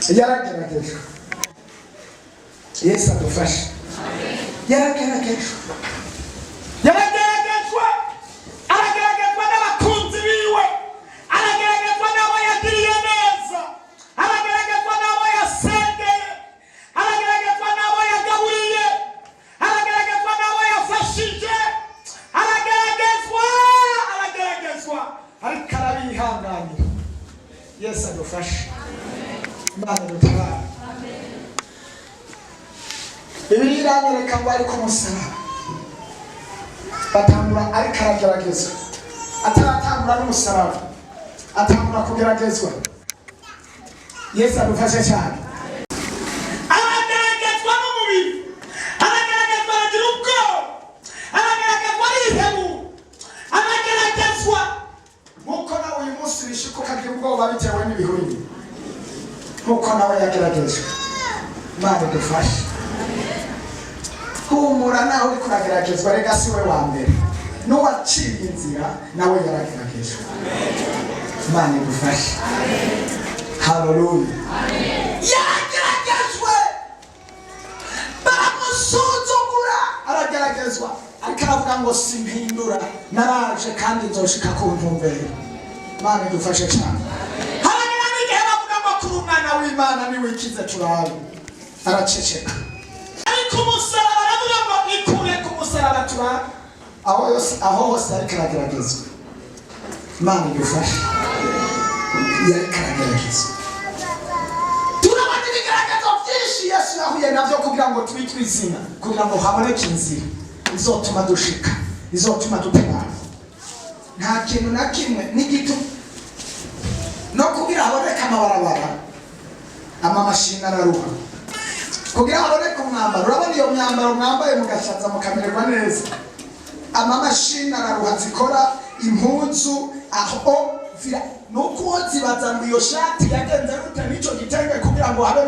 yarageragejwe. Yesu adufashe. Yarageragejwe. Arageragezwa n'abakunzi biwe, arageragezwa n'abo yagiriye neza, arageragezwa n'abo yasengeye, arageragezwa n'abo yagaburiye, arageragezwa n'abo yafashije, arageragezwa ariko arabihanganira. Yesu adufashe. Imana dutabara. Bibiliya iranyereka ngo ari ku musaraba batangura ariko arageragezwa. Ataratangura n'umusaraba atangura kugeragezwa. Yesu adufashe cyane. Arageragezwa n'umubiri, arageragezwa agira ubwoba, arageragezwa n'ihemu, arageragezwa nk'uko nawe uyu munsi bishuka ukagira ubwoba bitewe n'ibihuri, nk'uko nawe yageragejwe. Imana idufashe. Humura nawe uri kurageragezwa, rega si we wa mbere, n'uwaciye inzira nawe yarageragejwe. Imana idufashe. Haleluya. Yarageragejwe, baramusuzugura, arageragezwa ariko aravuga ngo simpindura, naraje kandi nzoshika ku ntumbero. Imana idufashe cyane. Haragira n'igihe bavuga ngo kuri umwana w'Imana niwe ikize turabe, araceceka. Ariko umusaraba aravuga ngo ikure ku musaraba turabe. Aho hose ariko arageragezwa. Imana idufashe. Yariko arageragezwa. Turabona ibigaragazo byinshi Yesu yahuye navyo kugira ngo twitwe izina, kugira ngo haboneke inzira izotuma dushika, izotuma dutabara. Nta kintu na kimwe n'igito no kugira haboneke amabarabara, amamashini araruha, kugira haboneke umwambaro. Urabona iyo myambaro mwambaye mugashaza mukamererwa neza, amamashini araruha zikora impuzu aho vira nuko zibaza ngo iyo shati yagenze rute nico gitenge kugira ngo habe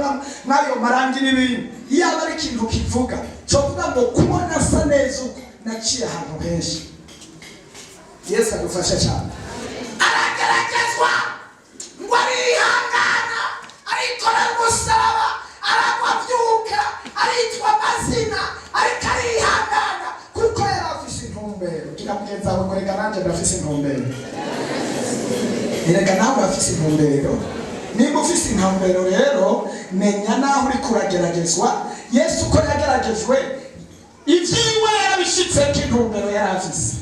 n'ayo marangi n'ibindi. Yaba ari ikintu kivuga cyo kuvuga ngo kubona sa neza uko naciye ahantu henshi. Yesu adufashe cyane. Arageragezwa ngo arihangana, arikora umusaraba, arabyuka, aritwa amazina, ariko arihangana kuko yari afise intumbero. Kira mugenzi wawe ngo reka nanjye ndafise intumbero. Erega nawe afise intumbero. Nimba ufise intumbero rero menya naho uri kurageragezwa. Yesu ko yageragejwe ivyiwe yarabishitse k'intumbero yari afise.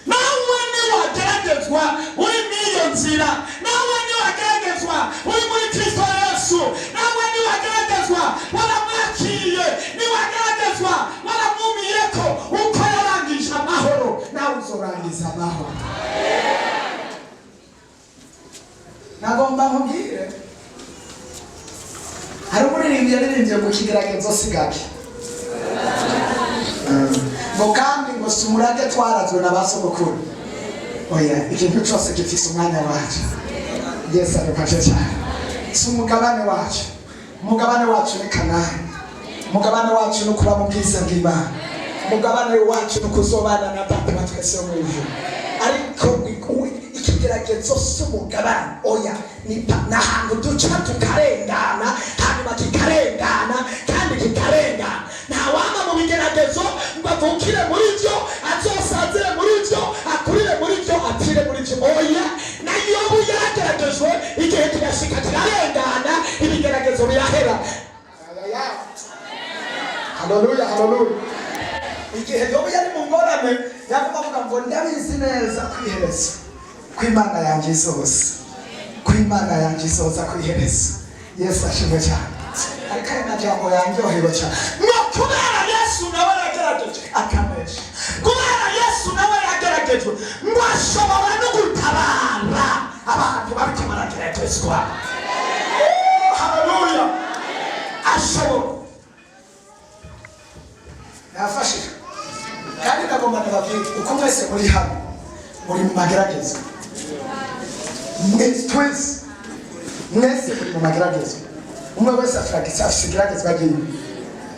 Nawe ni wageragezwa uri mwiyo nzira, nawe ni wageragezwa uri muri Kristo Yesu, nawe ni wageragezwa waramwakiye, ni wageragezwa waramwumiyeko uko yarangije amahoro, nawe uzorangiza amahoro. Nagomba nkubwire, hari umuririmbyi yaririmbye mu kigeragezo sigake ngo kandi ngo si umurage twarazwe na ba sogokuru. Oya, ikintu cyose gifise umwanya wacu. Yesu adufashe cyane. Si umugabane wacu, umugabane wacu ni Kanani, umugabane wacu ni kuba mu bwiza bw'Imana, umugabane wacu ni kuzobana na Data wa twese mu ijuru. Ariko ikigeragezo si umugabane, oya, ni ahantu duca tukarengana, hanyuma kikarengana kandi kikarengana. Ntawama mu bigeragezo ngo avukire muri byo, azosazire muri byo, akurire muri byo, atire muri byo. Oya, na Yobu yarageragejwe, igihe kirashika kirarengana, ibigeragezo birahera. Haleluya, haleluya. Igihe Yobu yari mu ngorane, yavuga ngo ndabizi neza kwihereza kw'Imana yanjye izose, kw'Imana yanjye izoza kwihereza. Yesu ashimwe cyane. Ariko ari najambo yanjyohewe cyane. No kubera Yesu nawe yagerageje akanesha, kubera Yesu nawe yageragejwe ngo ashobora no gutabara abantu bariko barageragezwa. Haleluya. Ashobora. Yafashije. Kandi nagomba ndababwira uko mwese muri hano muri mu magerageza. Mwese muri mu magerageza. Umwe wese afise igeragezwa ryiwe.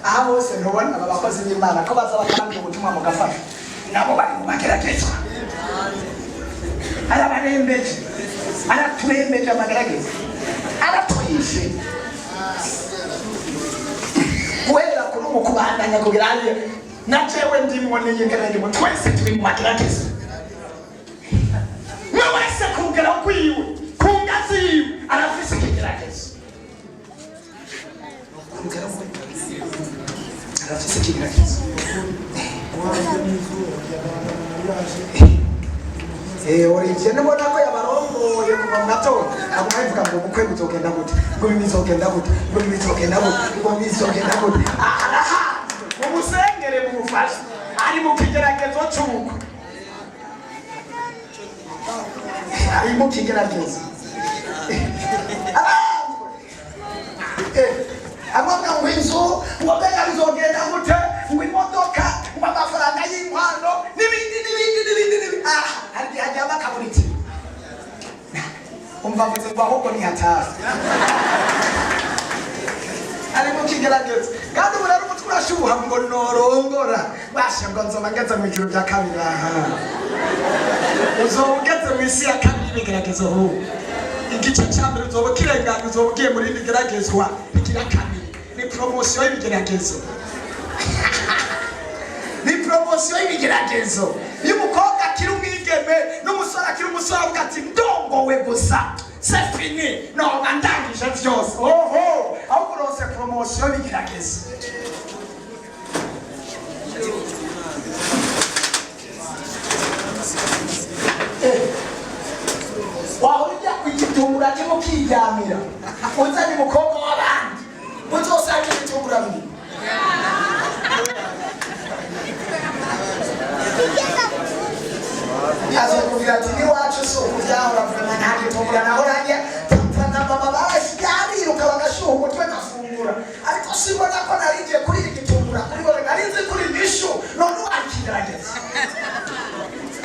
Aho bose ntubona aba bakozi b'Imana ko baza bakambye ubutumwa mu gafasha, nabo bari mu mageragezwa. Arabarembeje, araturembeje amagerageza, aratwishe. mu kubandanya kugira na jewe ndimo n'iyingereye twese turi mu magerageza mwe wese kugera kwiwe kungazi yiwe arafise ikigeragezo arafise ikigeragezo origine nubona ko yabarongoye kuva mu gatondo aguma yivuga ngo ubukwe buzogenda gute ngo bizogenda gute ngo bizogenda gute ngo bizogenda gute umusengere mumufashe ari mu kigeragezo cy'ubukwe ari mu kigeragezo amabwa ngo inzu ngo mbega bizogenda gute ngo imodoka ngo amafaranga y'inkwano n'ibindi hajya bakaburiti umva mvuze ngo ahubwo ni hatari ari mu kigeragezo kandi ubu rero umutwe urashuha ngo norongora bashe ngo nzoba ngeze mu ijuru rya kabiri uzoba ugeze mu isi ya kabiri y'ibigeragezo ubu igice cya mbere uzoba ukirengana uzoba ugiye muri iri geragezwa rigira kabiri ni poromosiyo y'ibigeragezo ni poromosiyo y'ibigeragezo iyo umukobwa akiri umwigeme n'umusore akiri umusore avuga ati ndongowe gusa c'est fini noba ndangije byose oho ahubwo urose poromosiyo y'ibigeragezo wahora ujya kugitumbura kirimo kiryamira uzanye umukobwa w'abandi uzosanga igitumbura biri azokubwira ati n'iwacu si ukubyahora vuma nta gitumbura naho nanjye na mama bariruka bagashyuha umutwe ngafungura ariko simbona ko nari ngiye kuri iri gitumbura kuri bo nari nzi kuri nishu none wakigerageza